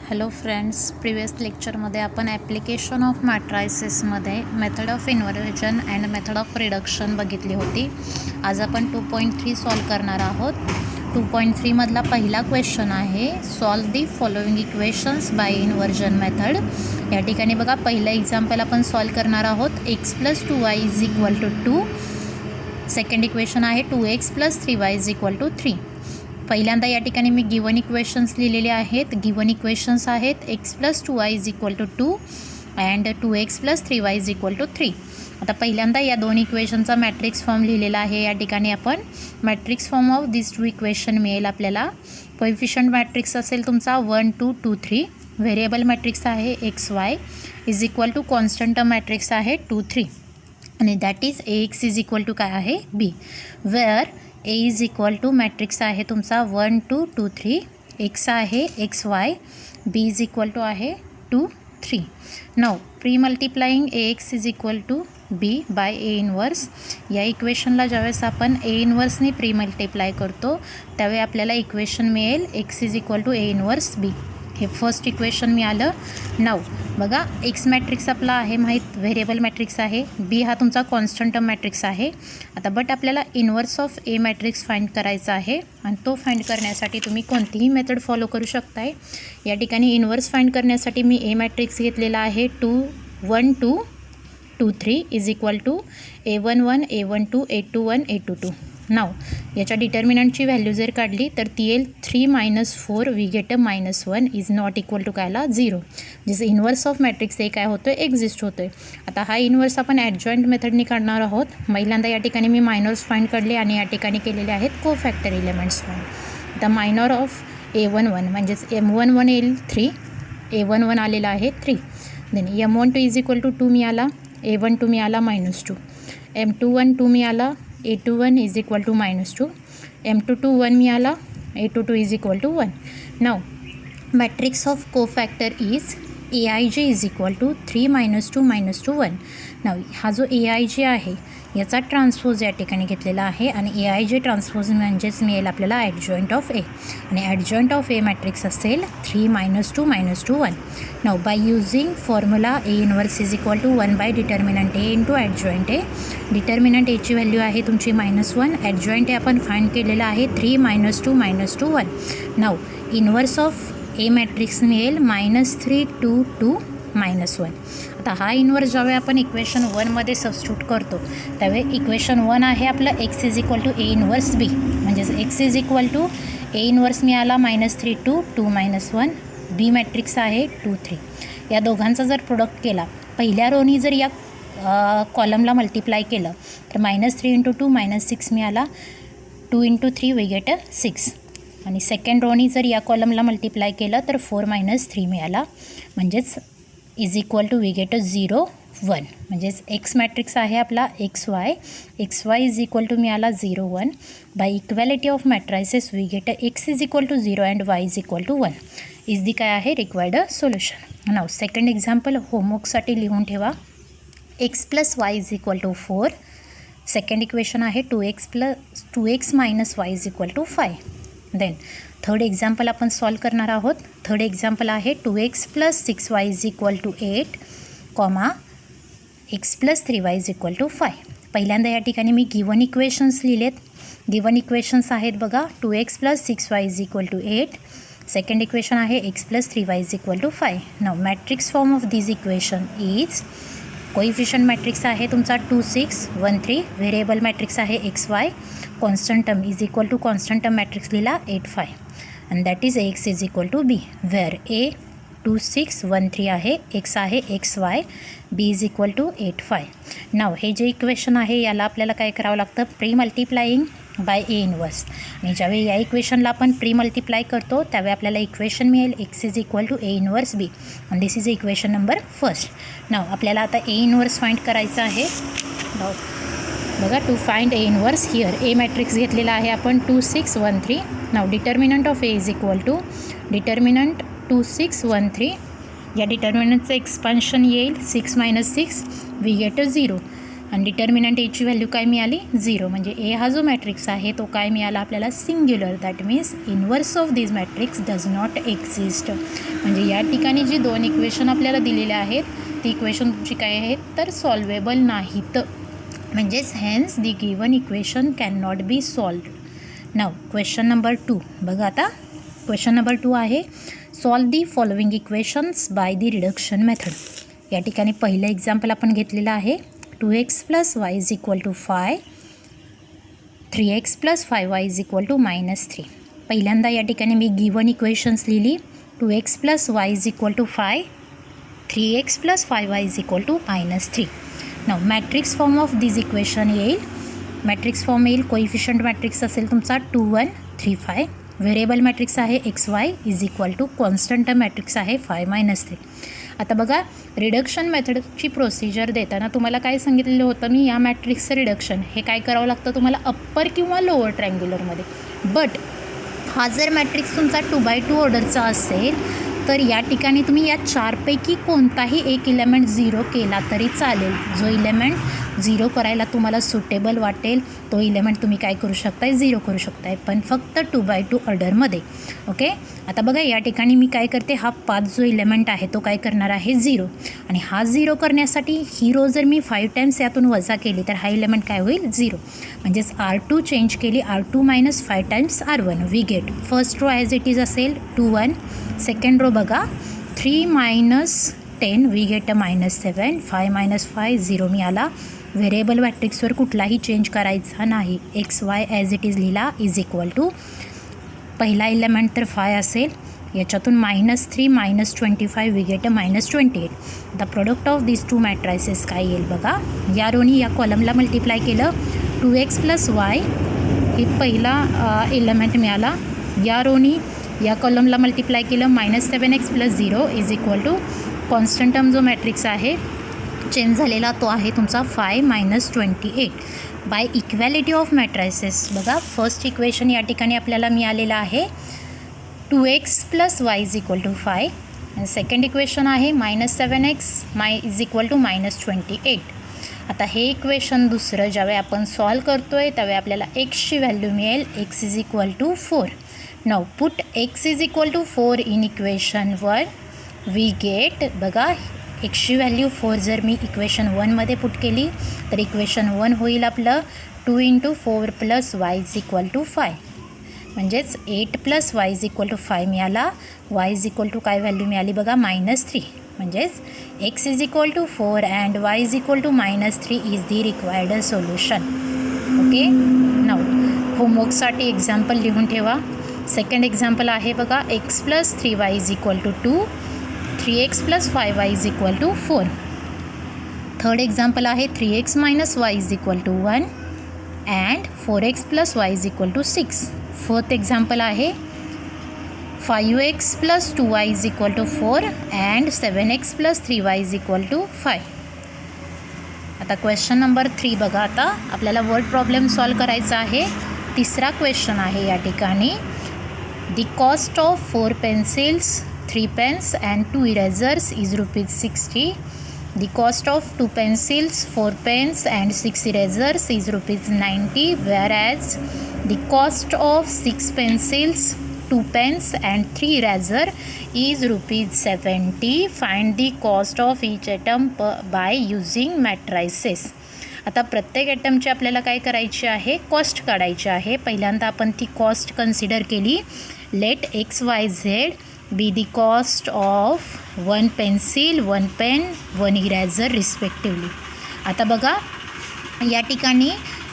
Hello friends, previous लेक्चरमध्ये आपण application of मॅट्रायसिसमध्ये method of inversion and method of reduction बघितली होती. आज आपण 2.3 सॉल्व करणार आहोत. 2.3मधला पहिला क्वेश्चन आहे, solve the following equations bye inversion method. या ठिकाणी बघा, पहिलं एक्झाम्पल आपण सॉल्व करणार आहोत. x + 2y = 2. सेकंड इक्वेशन आहे 2x + 3y = 3. पहिल्यांदा या ठिकाणी मी गिवन इक्वेशन्स लिहिलेले आहेत. गिवन इक्वेशन्स आहेत x + 2y = 2 and 2x + 3y = 3. आता पहिल्यांदा या दोन इक्वेशनचा मॅट्रिक्स फॉर्म लिहिलेला आहे. या ठिकाणी आपण matrix form of this two equation मिळेल आपल्याला. कोएफिशियंट मॅट्रिक्स असेल तुमचा 1 2 2 3. व्हेरिएबल मॅट्रिक्स आहे xy = कॉन्स्टंट मॅट्रिक्स आहे 2 3 आणि दॅट इज ax = काय आहे b, वेअर A = मॅट्रिक्स आहे तुमचा 1 2 2 3, x आहे xy, b = आहे 2 3. Now premultiplying ax = b by a inverse. या इक्वेशनला ज्यावेळेस आपण a इन्व्हर्सने प्री मल्टिप्लाय करतो त्यावेळी आपल्याला इक्वेशन मिळेल x = a इन्व्हर्स b. हे फर्स्ट इक्वेशन मिळालं. नाउ बघा, एक्स मॅट्रिक्स आपला आहे माहीत, व्हेरिएबल मॅट्रिक्स आहे. बी हा तुमचा कॉन्स्टंट मॅट्रिक्स आहे. आता बट आपल्याला inverse of A matrix find करायचा आहे आणि तो फाइंड करण्यासाठी तुम्ही कोणतीही मेथड फॉलो करू शकताय. या ठिकाणी इन्व्हर्स फाइंड करण्यासाठी मी ए मॅट्रिक्स घेतलेला आहे 2 1 2 2 3 = a11 a12 a21 a22. नाव याच्या डिटर्मिनंटची व्हॅल्यू जर काढली तर ती येईल 3 - 4 we get -1 is not equal to कायला 0. जसं इन्व्हर्स ऑफ मॅट्रिक्स हे काय होतं, एक्झिस्ट होतं. आता हा इन्व्हर्स आपण ॲडजॉईंट मेथडनी काढणार आहोत. पहिल्यांदा या ठिकाणी मी मायनर्स फाइंड काढले आणि या ठिकाणी केलेले आहेत कोफॅक्टर एलिमेंट्स फाइंड. आता मायनर ऑफ a11 म्हणजेच m11 येईल 3, a11 आलेला आहे 3. देन m12 = 2 मिळाला, a12 मिळाला -2, m21 2 मिळाला, a21 = -2, m22 1 मिळाला, a22 = 1. Now matrix of cofactor is aij = 3 - 2 -2 1. Now हा जो aij आहे याचा ट्रान्सपोज या ठिकाणी घेतलेला आहे आणि aij ट्रान्सपोज म्हणजेच मिळेल आपल्याला ॲडजॉईंट ऑफ ए आणि ॲडजॉईंट ऑफ ए मॅट्रिक्स असेल 3 - 2 -2 1. Now by using formula a inverse = 1 by determinant A into adjoint A. Determinant एची व्हॅल्यू आहे तुमची -1, ॲडजॉईंट ए आपण फाइंड केलेला आहे 3 - 2 -2 1. Now inverse of A matrix मिळेल -3 2 2 -1. आता हा इन्व्हर्स ज्यावेळी आपण इक्वेशन 1मध्ये सबस्टिट्यूट करतो त्यावेळी इक्वेशन 1 आहे आपलं x = a इन्व्हर्स b, म्हणजेच x = a इन्व्हर्स मिळाला -3 2 2 -1, b मॅट्रिक्स आहे 2 3. या दोघांचा जर प्रोडक्ट केला, पहिल्या रोनी जर या कॉलमला मल्टिप्लाय केलं तर -3 × 2 -6 मिळाला, 2 × 3 वी गेट 6. आणि सेकंड रोनी जर या कॉलमला मल्टिप्लाय केलं तर 4 - 3 मिळाला, म्हणजेच = वी गेट 0 1. म्हणजेच एक्स मॅट्रिक्स आहे आपला xy = मिळाला 0 1. By equality of matrices we get x = 0 and y = 1 is the काय आहे required solution. Now second example होमवर्कसाठी लिहून ठेवा. x + y = 4. सेकंड इक्वेशन आहे 2x - y = 5. Then third example आपण सॉल्व करणार आहोत. थर्ड एक्झाम्पल आहे 2x + 6y = 8, x + 3y = 5. पहिल्यांदा या ठिकाणी मी गिवन इक्वेशन्स लिहिलेत. गिवन इक्वेशन्स आहेत बघा, 2x + 6y = 8. सेकंड इक्वेशन आहे x + 3y = 5. Now matrix form of this equation is coefficient matrix आहे तुमचा 2 6 1 3. व्हेरिएबल मॅट्रिक्स आहे xy, constant term = constant term matrix लिहिला 8 5 and that is ax = b, where a 2 6 1 3 आहे, x आहे xy, b = 8 5. नाव हे जे equation आहे याला आपल्याला काय करावं लागतं, प्री मल्टिप्लाइंग बाय ए इन्व्हर्स. आणि ज्यावेळी या इक्वेशनला आपण प्री मल्टिप्लाय करतो त्यावेळी आपल्याला इक्वेशन मिळेल x = a इन्व्हर्स b आणि this is equation number first. Now आपल्याला आता ए इन्व्हर्स फाइंड करायचं आहे. बघा, to find A inverse here A matrix घेतलेला आहे आपण 2 6 1 3. Now determinant of A = determinant 2 6 1 3. या डिटर्मिनंटचं एक्सपान्शन येईल 6 - 6 वी गेट 0. आणि डिटर्मिनंट एची व्हॅल्यू काय मिळाली 0. म्हणजे ए हा जो मॅट्रिक्स आहे तो काय मिळाला आपल्याला singular. That means inverse of this matrix does not exist. म्हणजे या ठिकाणी जी 2 इक्वेशन आपल्याला दिलेले आहेत ती इक्वेशन तुमची काय आहेत तर सॉल्वेबल नाहीत. म्हणजेच hence the given equation can not be solved. Now question number 2 बघा. आता क्वेश्चन नंबर 2 आहे solve the following equations by the reduction method. या ठिकाणी पहिलं एक्झाम्पल आपण घेतलेलं आहे 2x + y = 5, 3x + 5y = -3. पहिल्यांदा या ठिकाणी मी गिवन इक्वेशन्स लिहिली 2x + y = 5, 3x + 5y = -3. Now matrix form of this equation येईल. मॅट्रिक्स फॉर्म येईल कोइफिशियंट मॅट्रिक्स असेल तुमचा 2 1 3 5. व्हेरिएबल मॅट्रिक्स आहे xy = कॉन्स्टंट मॅट्रिक्स आहे 5 -3. आता बघा रिडक्शन मेथडची प्रोसिजर देताना तुम्हाला काय सांगितलेलं होतं मी या मॅट्रिक्सचं रिडक्शन हे काय करावं लागतं तुम्हाला अप्पर किंवा लोअर ट्रायंग्युलरमध्ये. बट हा जर मॅट्रिक्स तुमचा 2x2 ऑर्डरचा असेल तर या ठिकाणी तुम्ही या 4पैकी कोणताही एक इलेमेंट 0 केला तरी चालेल. जो इलेमेंट 0 करायला तुम्हाला सुटेबल वाटेल तो इलेमेंट तुम्ही काय करू शकताय 0 करू शकताय, पण फक्त 2x2 ऑर्डरमध्ये. ओके. आता बघा या ठिकाणी मी काय करते हा 5 जो इलेमेंट आहे तो काय करणार आहे 0. आणि हा 0 करण्यासाठी ही रो जर मी 5 टाइम्स यातून वजा केली तर हा इलेमेंट काय होईल 0. म्हणजेच R2 चेंज केली R2 - 5 times R1 we get first row as it is असेल 2 1. सेकंड रो बघा 3 - 10 वी गेट -7. 5 - 5 0 मिळाला. व्हेरिएबल मॅट्रिक्सवर कुठलाही चेंज करायचा नाही. XY ॲज इट इज लिहिला = पहिला इलेमेंट तर 5 असेल याच्यातून -3 - 25 we get -28. The product of this 2 matrices काय येईल बघा. या रोनी या कॉलमला मल्टिप्लाय केलं 2x + y हे पहिला इलेमेंट मिळाला. या रोनी या कॉलमला मल्टिप्लाय केलं -7x + 0 = कॉन्स्टंट टर्म जो मॅट्रिक्स आहे चेंज झालेला तो आहे तुमचा 5 - 28. बाय इक्वॅलिटी ऑफ मॅट्रायसेस बघा फर्स्ट इक्वेशन या ठिकाणी आपल्याला मिळालेलं आहे 2x + y = 5 आणि सेकंड इक्वेशन आहे -7x = -28. आता हे इक्वेशन दुसरं ज्यावेळी आपण सॉल्व करतो आहे त्यावेळी आपल्याला एक्सची व्हॅल्यू मिळेल x = 4. Now put x = 4 in equation 1 we get बघा एक्सची व्हॅल्यू 4 जर मी इक्वेशन 1मध्ये पुट केली तर इक्वेशन 1 होईल आपलं 2 × 4 + y = 5. म्हणजेच 8 + y = 5 मिळाला. y = काय व्हॅल्यू मिळाली बघा -3. म्हणजेच x = 4 and y = -3 is the required solution. Okay. Now होमवर्कसाठी एक्झाम्पल लिहून ठेवा. सेकंड एक्झाम्पल आहे बघा x + 3y = 2, 3x + 5y = 4. Third example आहे 3x - y = 1 and 4x + y = 6. Fourth example आहे 5x + 2y = 4 and 7x + 3y = 5. आता क्वेश्चन नंबर 3 बघा. आता आपल्याला वर्ड प्रॉब्लेम सॉल्व करायचा आहे. तिसरा क्वेश्चन आहे या ठिकाणी दी cost of 4 pencils 3 pens and 2 erasers is ₹60. The cost of 2 pencils, 4 pens and 6 erasers is ₹90, whereas the cost of 6 pencils, 2 pens and 3 eraser is ₹70. Find the cost of each item by using matrices. आता प्रत्येक आयटमची आपल्याला काय करायची आहे cost काढायची आहे. पहिल्यांदा आपण ती कॉस्ट कन्सिडर केली. Let XYZ be the cost of 1 pencil 1 pen 1 eraser respectively. आता बघा या ठिकाणी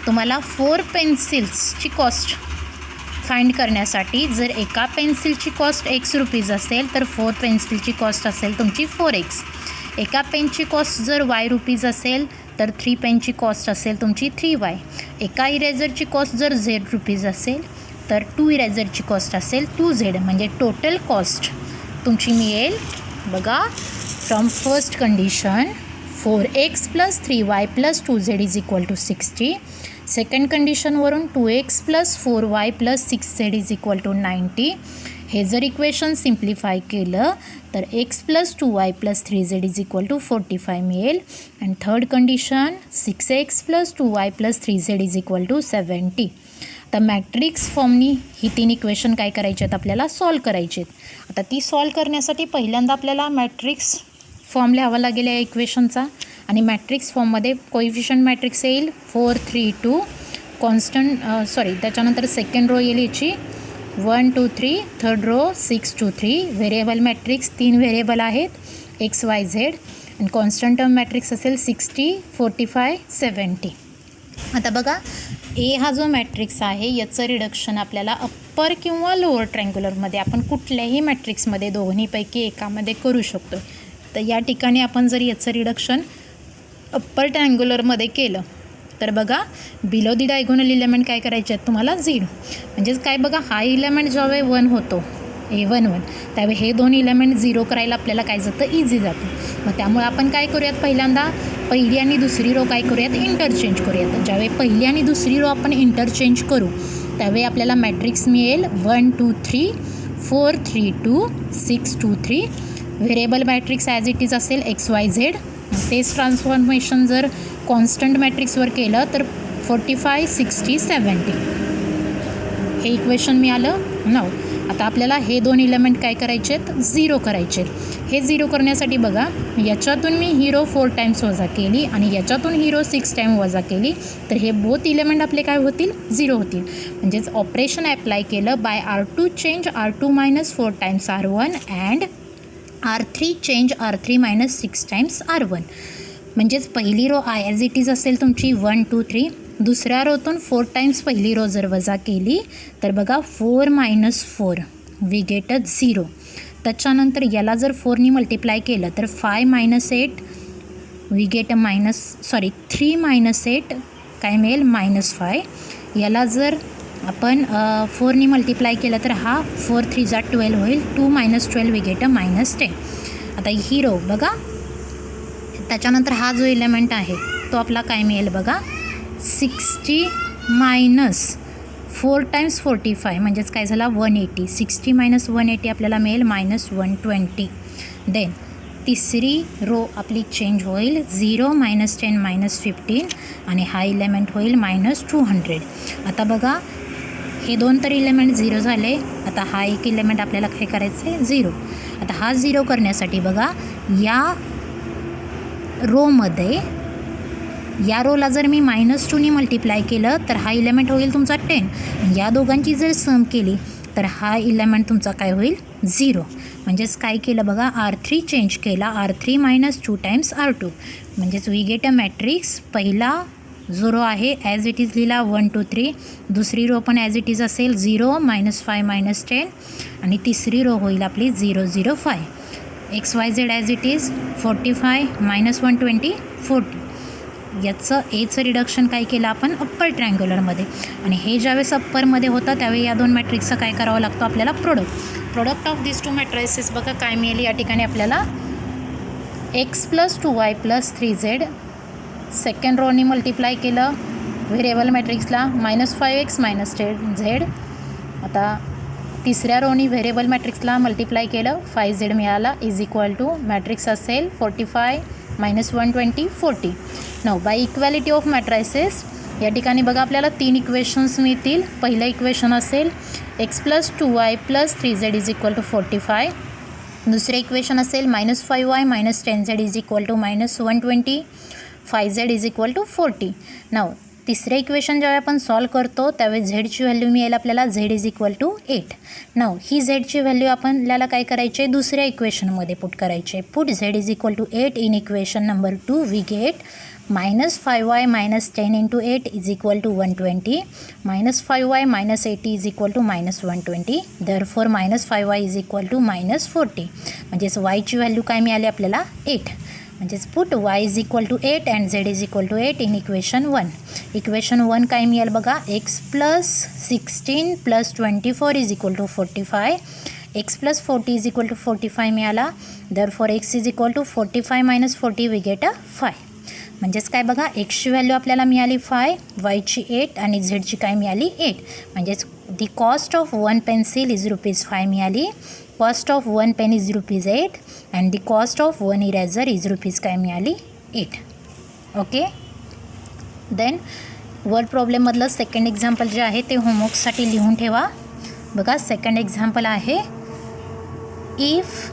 तुम्हाला 4 पेन्सिल्सची कॉस्ट फाइंड करण्यासाठी जर एका पेन्सिलची कॉस्ट ₹X असेल तर 4 पेन्सिलची कॉस्ट असेल तुमची 4X. एका पेनची कॉस्ट जर ₹Y असेल तर 3 पेनची कॉस्ट असेल तुमची 3Y. एका इरेझरची कॉस्ट जर Z असेल तर 2 इरेझरची कॉस्ट असेल 2Z. म्हणजे टोटल कॉस्ट तुमची मिळेल बघा from first condition 4x + 3y + 2z = 60. Second कंडिशनवरून 2x + 4y + 6z = 90. हे जर इक्वेशन सिम्प्लिफाय केलं तर x + 2y + 3z = 45 मिळेल. And third condition 6x + 2y + 3z = 70. आता मॅट्रिक्स फॉर्मनी ही 3 इक्वेशन काय करायचे आहेत आपल्याला सॉल्व करायचे आहेत. आता ती सॉल्व करण्यासाठी पहिल्यांदा आपल्याला मॅट्रिक्स फॉर्म लिहावा लागेल या इक्वेशनचा. आणि मॅट्रिक्स फॉर्ममध्ये कोइफिशियंट मॅट्रिक्स येईल 4 3 2, कॉन्स्टंट त्याच्यानंतर सेकंड रो येईल याची 1 2 3, third row 6 2 3. Variable matrix 3 variable आहेत x y z. आणि कॉन्स्टंट टर्म मॅट्रिक्स असेल 60 45 70. आता बघा ए हा जो मॅट्रिक्स आहे याचं रिडक्शन आपल्याला अप्पर किंवा लोअर ट्रँग्युलरमध्ये आपण कुठल्याही मॅट्रिक्समध्ये दोन्हीपैकी एकामध्ये करू शकतो. तर या ठिकाणी आपण जर याचं रिडक्शन अप्पर ट्रँग्युलरमध्ये केलं तर बघा बिलो दी डायगोनल इलेमेंट काय करायचे आहेत तुम्हाला 0. म्हणजेच काय बघा हा इलेमेंट ज्यावेळी 1 होतो A1 त्यावेळी हे 2 इलेमेंट 0 करायला आपल्याला काय जातं इझी जातं. मग त्यामुळे आपण काय करूयात पहिल्यांदा पहिली आणि दुसरी रो काय करूयात इंटरचेंज करूयात. ज्यावेळी पहिली आणि दुसरी रो आपण इंटरचेंज करू त्यावेळी आपल्याला मॅट्रिक्स मिळेल 1 2 3 4 3 2 6 2 3. Variable matrix as it is असेल x y z. तेच ट्रान्सफॉर्मेशन जर कॉन्स्टंट मॅट्रिक्सवर केलं तर 45 60 70. हे इक्वेशन मिळालं 9. आता आपल्याला हे 2 इलेमेंट काय करायचे आहेत 0 करायचे आहेत. हे 0 करण्यासाठी बघा याच्यातून मी हिरो 4 टाइम्स वजा केली आणि याच्यातून हिरो 6 टाइम वजा केली तर हे बोथ इलेमेंट आपले काय होतील 0 होतील. म्हणजेच ऑपरेशन ॲप्लाय केलं by R2 change R2 - 4 times R1 and R3 change R3 - 6 times R1. म्हणजेच पहिली रो ॲज इट इज असेल तुमची 1 2 3. दुसऱ्या रोतून 4 टाइम्स पहिली रो जर वजा केली तर बघा 4 - 4 वी गेट 0. त्याच्यानंतर याला जर 4नी मल्टिप्लाय केलं तर 5 - 8 वी गेट 3 - 8 काय मिळेल -5. याला जर आपण 4नी मल्टिप्लाय केलं तर हा 4 3 जा 12 होईल. 2 - 12 वी गेट -10. आता ही रो बघा त्याच्यानंतर हा जो इलेमेंट आहे तो आपला काय मिळेल बघा 60 - 4 टाइम्स 45 म्हणजेच काय झाला 180. 60 - 180 आपल्याला मिळेल -120. देन तिसरी रो आपली चेंज होईल 0 - 10 - 15 आणि हा इलेमेंट होईल -200. आता बघा हे 2 तर इलेमेंट 0 झाले. आता हा एक इलेमेंट आपल्याला काय करायचं आहे 0. आता हा 0 करण्यासाठी बघा या रोमध्ये या रोला जर मी -2नी मल्टिप्लाय केलं तर हा इलेमेंट होईल तुमचा 10. या दोघांची जर सम केली तर हा इलेमेंट तुमचा काय होईल 0. म्हणजेच काय केलं बघा R3 चेंज केला R3 - 2 टाइम्स R2. म्हणजेच वी गेट अ मॅट्रिक्स. पहिला जो रो आहे ॲज इट इज लिहिला 1 2 3. दुसरी रो पण ॲज इट इज असेल 0 - 5 - 10 आणि तिसरी रो होईल आपली 0 0 5. x y z as it is 45 - 120 40. याचं एचं रिडक्शन काय केलं आपण अप्पर ट्रँग्युलरमध्ये. आणि हे ज्यावेळेस अप्परमध्ये होतं त्यावेळी या 2 मॅट्रिक्सचा काय करावं लागतो आपल्याला प्रोडक्ट ऑफ दिस 2 मॅट्रायसेस बघा काय मिळेल या ठिकाणी आपल्याला x + 2y + 3z. सेकंड रोनी मल्टिप्लाय केलं व्हेरिएबल मॅट्रिक्सला -5x - 10z. आता तिसऱ्या रोनी व्हेरिएबल मॅट्रिक्सला मल्टिप्लाय केलं 5z मिळाला इज इक्वल टू मॅट्रिक्स असेल 45 - 120 40. Now by equality of matrices या ठिकाणी बघा आपल्याला 3 इक्वेशन्स मिळतील. पहिलं इक्वेशन असेल x + 2y + 3z = 45. दुसरे इक्वेशन असेल -5y - 10z = -120. 5z = 40. नाव तिसरे इक्वेशन ज्यावेळी आपण सॉल्व करतो त्यावेळी झेडची व्हॅल्यू मिळेल आपल्याला z = 8. नाव ही झेडची व्हॅल्यू आपल्याला काय करायची आहे दुसऱ्या इक्वेशनमध्ये पुट करायची आहे. Put z = 8 in equation number 2 we get -5y - 10 × 8 = 120. -5y - 80 = -120. therefore -5y = -40. म्हणजेच yची व्हॅल्यू काय मिळाली आपल्याला 8. म्हणजेच put y = 8 and z = 8 in equation 1. Equation 1 काय मिळेल बघा x + 16 + 24 = 45. x + 40 = 45 मिळाला. therefore x = 45 - 40 we get 5. म्हणजेच काय बघा एक्सची व्हॅल्यू आपल्याला मिळाली 5, वायची 8 आणि झेडची काय मिळाली 8. म्हणजेच the cost of one pencil is ₹5 मिळाली, cost of one pen is ₹8 and the cost of one eraser is काय मिळाली 8. ओके. देन वर्ड प्रॉब्लेममधलं सेकंड एक्झाम्पल जे आहे ते होमवर्कसाठी लिहून ठेवा. बघा सेकंड एक्झाम्पल आहे, if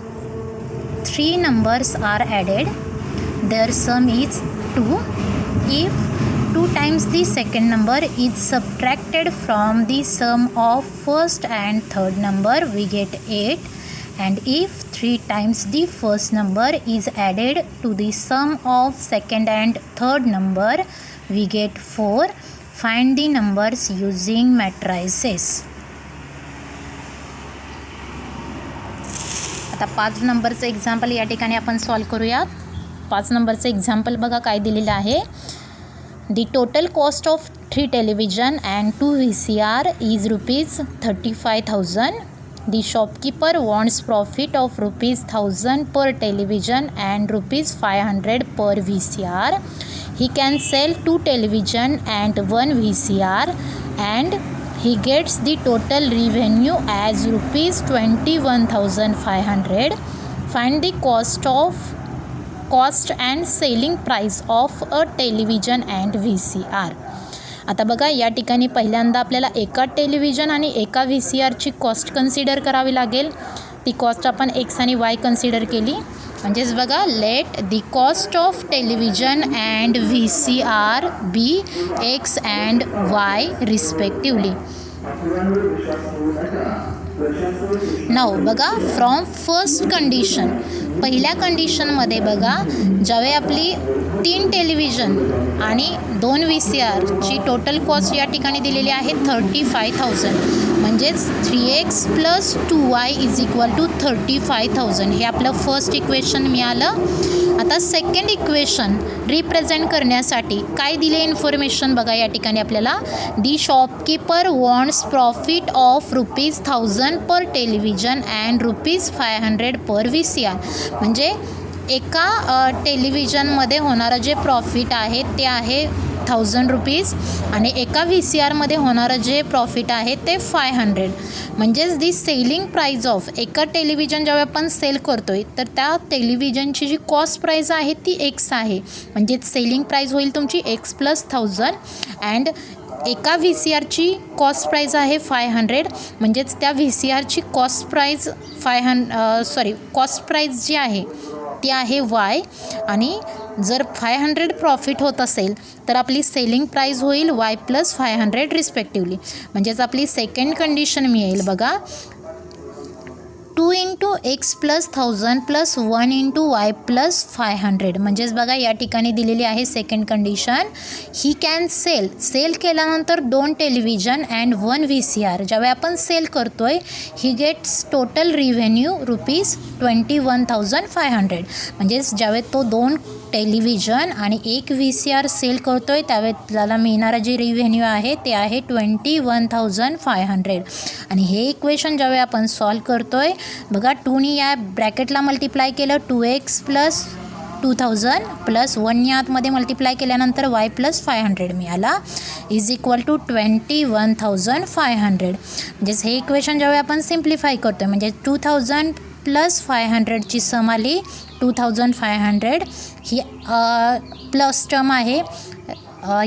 3 numbers are added, their sum is 2. If 2 times the second number is subtracted from the sum of first and third number, we get 8. And if 3 times the first number is added to the sum of second and third number, we get 4. Find the numbers using matrices. आता 5 नंबरचं example या ठिकाणी आपण solve करूयात. 5 नंबरचं example बघा काय दिलेलं आहे. दी total cost of 3 television and 2 VCR is ₹35,000. The shopkeeper wants profit of ₹1,000 per television and ₹500 per VCR. He can sell 2 television and 1 VCR and he gets the total revenue as ₹21,500. Find the cost and selling price of a television and VCR. आता बघा या ठिकाणी पहिल्यांदा आपल्याला एका television आणि एका VCRची cost consider करावी लागेल. ती कॉस्ट आपण एक्स आणि वाय कन्सिडर केली. म्हणजेच बघा, let the cost of television and VCR be x and y respectively. नाव बघा, फ्रॉम फर्स्ट कंडिशन, पहिल्या कंडिशनमध्ये बघा, ज्यावेळी आपली 3 टेलिव्हिजन आणि 2 VCRची टोटल कॉस्ट या ठिकाणी दिलेली आहे 35,000. म्हणजेच 3x + 2y = 35,000. हे आपलं फर्स्ट इक्वेशन मिळालं. आता सेकंड इक्वेशन रिप्रेझेंट करण्यासाठी काय दिले इन्फॉर्मेशन बघा या ठिकाणी आपल्याला. The shopkeeper wants profit of ₹1,000 per television and ₹500 per VCR. म्हणजे एका टेलिव्हिजनमध्ये होणारं जे प्रॉफिट आहे ते आहे ₹1,000 आणि एका VCRमध्ये होणारं जे प्रॉफिट आहे ते 500. म्हणजेच दी सेलिंग प्राईज ऑफ, एका टेलिव्हिजन जेव्हा आपण सेल करतो आहे तर त्या टेलिव्हिजनची जी कॉस्ट प्राईज आहे ती एक्स आहे. म्हणजेच सेलिंग प्राईज होईल तुमची x + 1000 अँड एका VCRची कॉस्ट प्राईज आहे 500. म्हणजेच त्या VCRची कॉस्ट प्राईज कॉस्ट प्राईज जी आहे ती आहे y. आणि जर 500 प्रॉफिट होत असेल तर आपली सेलिंग प्राईज होईल y + 500 रिस्पेक्टिवली. म्हणजेच आपली सेकंड कंडिशन मिळेल बघा, 2 × x + 1000 + 1 × y + 500. म्हणजेच बघा या ठिकाणी दिलेली आहे सेकंड कंडिशन. ही कॅन सेल केल्यानंतर 2 टेलिव्हिजन अँड 1 VCR ज्यावेळी आपण सेल करतोय, ही गेट्स टोटल रिव्हेन्यू ₹21,500. म्हणजेच ज्यावेळी तो 2 टेलिव्हिजन आणि 1 VCR सेल करतोय त्यावेळी त्याला मिळणारा जे रिव्हेन्यू आहे ते आहे 21,500. आणि हे इक्वेशन ज्यावेळी आपण सॉल्व करतोय बघा, 2नी या ब्रॅकेटला मल्टिप्लाय केलं, 2x + 2000 + 1 या आतमध्ये मल्टिप्लाय केल्यानंतर y + 500 मिळाला = 21,500. म्हणजेच हे इक्वेशन ज्यावेळी आपण सिम्प्लिफाय करतोय म्हणजे 2000 + 500ची सम आली 2500. ही प्लस टर्म आहे,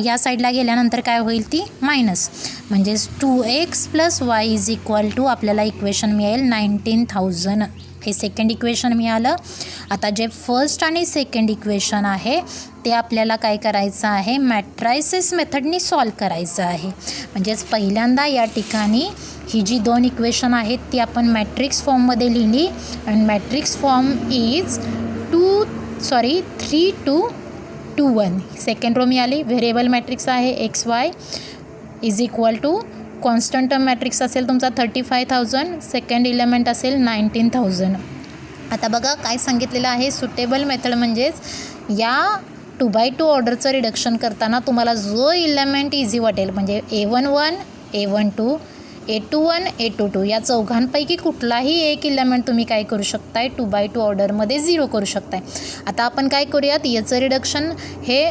या साईडला गेल्यानंतर काय होईल ती मायनस. म्हणजेच 2x + y = आपल्याला इक्वेशन मिळेल 19,000. हे सेकंड इक्वेशन मिळालं. आता जे फर्स्ट आणि सेकंड इक्वेशन आहे ते आपल्याला काय करायचं आहे, मॅट्रायसिस मेथडनी सॉल्व करायचं आहे. म्हणजेच पहिल्यांदा या ठिकाणी ही जी 2 इक्वेशन आहेत ती आपण मॅट्रिक्स फॉर्ममध्ये लिहिली. आणि matrix form is 3 to 2 1. Second row मिळाली, व्हेरिएबल मॅट्रिक्स आहे XY = कॉन्स्टंट टर्म मॅट्रिक्स असेल तुमचा 35,000, सेकंड इलेमेंट असेल 19,000. आता बघा काय सांगितलेलं आहे, सुटेबल मेथड म्हणजेच या 2x2 ऑर्डरचं रिडक्शन करताना तुम्हाला जो इलेमेंट इझी वाटेल म्हणजे A11, A12, A21 A22 या चौघांपैकी कुठलाही एक इलेमेंट तुम्ही काय करू शकताय 2x2 ऑर्डरमध्ये 0 करू शकताय. आता आपण काय करूयात, याचं रिडक्शन हे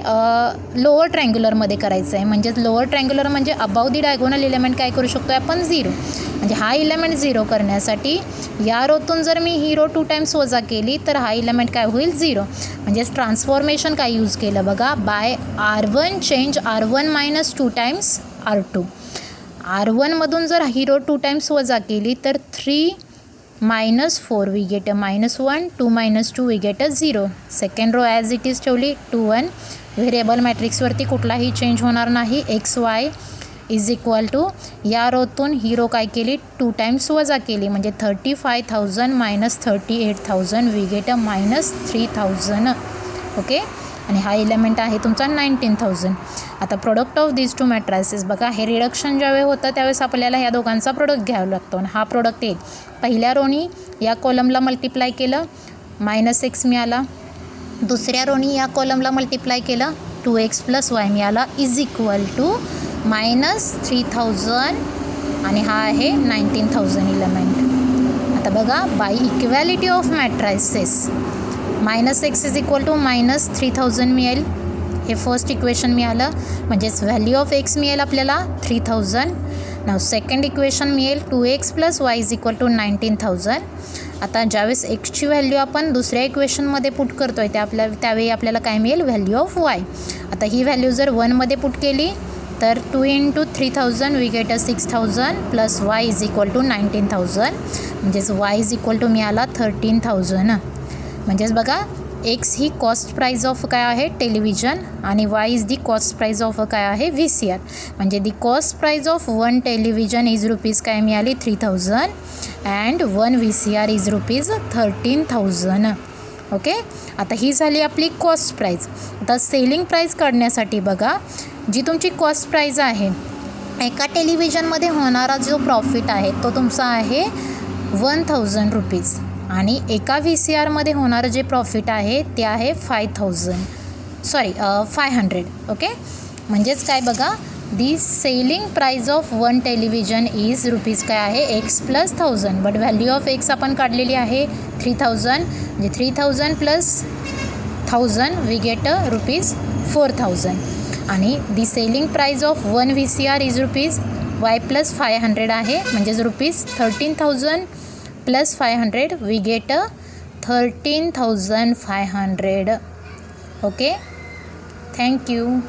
लोअर ट्रँग्युलरमध्ये करायचं आहे. म्हणजेच लोअर ट्रँग्युलर म्हणजे अबाव दी डायगोनल इलेमेंट काय करू शकतो आपण 0. म्हणजे हा इलेमेंट 0 करण्यासाठी या रोतून जर मी ही रो 2 टाइम्स वजा केली तर हा इलेमेंट काय होईल 0. म्हणजेच ट्रान्सफॉर्मेशन काय यूज केलं बघा, by R1 change R1 minus 2 times R2. R1मधून जर ही रो 2 टाइम्स वजा केली तर 3 minus 4 we get a -1, 2 minus 2 we get a 0. Second row as it is ठेवली 2 1. व्हेरिएबल मॅट्रिक्सवरती कुठलाही चेंज होणार नाही. XY इज इक्वल टू या रोतून ही रो काय केली 2 टाइम्स वजा केली म्हणजे 35,000 minus 38,000 we get a -3,000. Okay. आणि हा इलेमेंट आहे तुमचा 19,000. आता product of this two matrices बघा, हे रिडक्शन ज्यावेळेस होतं त्यावेळेस आपल्याला ह्या दोघांचा प्रोडक्ट घ्यावा लागतो. आणि हा प्रोडक्ट येईल पहिल्या रोनी या कॉलमला मल्टिप्लाय केलं -x मिळाला, दुसऱ्या रोनी या कॉलमला मल्टिप्लाय केलं 2x + y मिळाला इज इक्वल टू -3,000 आणि हा आहे 19,000 इलेमेंट. आता बघा, by equality of matrices -x is equal to -3,000 मिळेल. हे फर्स्ट इक्वेशन मिळालं. म्हणजेच व्हॅल्यू ऑफ x मिळेल आपल्याला 3,000. नाव सेकंड इक्वेशन मिळेल 2x + y is equal to 19,000. आता ज्यावेळेस एक्सची व्हॅल्यू आपण दुसऱ्या इक्वेशनमध्ये पुट करतो आहे त्यावेळी आपल्याला काय मिळेल, व्हॅल्यू ऑफ y. आता ही व्हॅल्यू जर 1मध्ये पुट केली तर 2 × 3,000 we get a 6,000 + y is equal to 19,000. म्हणजेच y इज इक्वल टू मिळाला 13,000. म्हणजेच बघा, एक्स ही कॉस्ट प्राईज ऑफ काय आहे टेलिव्हिजन आणि Y is the cost price of काय आहे VCR. म्हणजे the cost price of 1 television is rupees काय मिळाली 3,000 and 1 VCR is rupees 13,000. Okay. आता ही झाली आपली कॉस्ट प्राईज. आता सेलिंग प्राईज काढण्यासाठी बघा, जी तुमची कॉस्ट प्राईज आहे एका टेलिव्हिजनमध्ये होणारा जो प्रॉफिट आहे तो तुमचा आहे 1,000 रुपीज आणि एका VCRमध्ये होणारं जे प्रॉफिट आहे ते आहे 500. ओके. म्हणजेच काय बघा, the selling price of 1 television is rupees काय आहे x + 1,000. But value of x आपण काढलेली आहे 3,000. म्हणजे 3,000 + 1,000 वी गेट अ रुपीज 4,000. आणि the selling price of 1 VCR is rupees y + 500 आहे. म्हणजेच rupees 13,000 + 500 we get a 13,500. Okay, thank you.